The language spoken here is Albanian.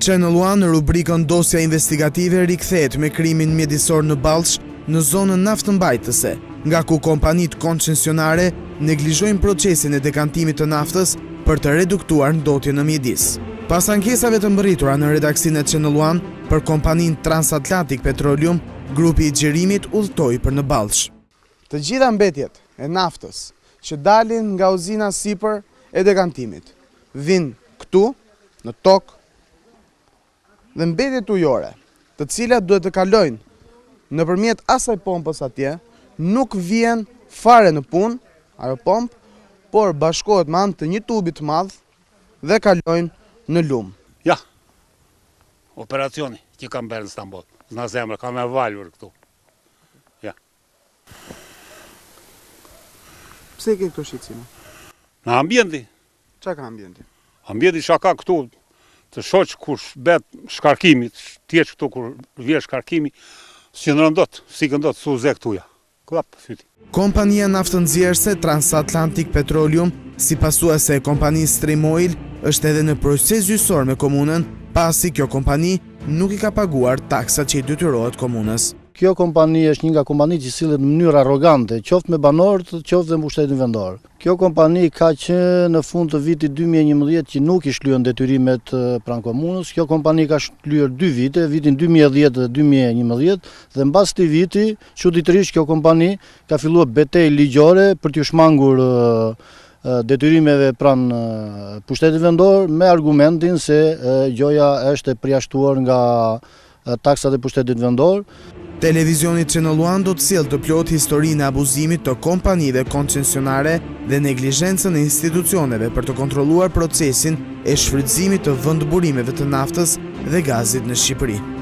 Channel One në rubrikën Dosja investigative rikthehet me krimin mjedisor në Ballsh në zonën naftëmbajtëse, nga ku kompanitë koncesionare neglizhojnë procesin e dekantimit të naftës për të reduktuar ndotjen në mjedis. Pas ankesave të mbërritura në redaksinë e Channel One për kompaninë Transatlantic Petroleum, grupi i xhirimit udhtoi për në Ballsh. Të gjitha mbetjet e naftës që dalin nga uzina sipër e dekantimit vinë këtu në tokë dhe mbetjet ujore, të cilat duhet të kalojnë nëpërmjet asaj pompës atje, nuk vjen fare në punë, ajo pompë, por bashkohet me anë të një tubi të madh dhe kalojnë në lum. Ja, operacioni që kam bërë në Stamboll, në zemrë, kam e valur këtu. Ja. Pse ke këto shqetësime? Në ambienti. Qa ka ambienti? Ambienti shaka këtu, të shoq kur bet shkarkimi, tjeç këtu kur vjen shkarkimi, si ndot, si këndot su ze këtuja. Klap fyti. Kompania naftënxjerrëse Transatlantic Petroleum, si pasuese e kompanisë Stream Oil, është edhe në proces gjyqësor me komunën, pasi kjo kompani nuk i ka paguar taksat që i detyrohet komunës. Kjo kompani është një nga kompanitë që sillet në mënyrë arrogante, qoftë me banorët, qoftë dhe mbushtetin vendor. Kjo kompani ka qenë në fund të vitit 2011 që nuk i shlyen detyrimet pranë komunës. Kjo kompani ka shlyer 2 vite, vitin 2010 dhe 2011, dhe mbas këtij viti, çuditërisht kjo kompani ka filluar betejë ligjore për t'u shmangur detyrimeve pranë pushtetit vendor me argumentin se gjoja është e përjashtuar nga taksat e pushtetit vendor. Televizioni Channel One do të sjellë të plot historinë e abuzimit të kompanive koncesionare dhe neglizhencën e institucioneve për të kontrolluar procesin e shfrytëzimit të vendburimeve të naftës dhe gazit në Shqipëri.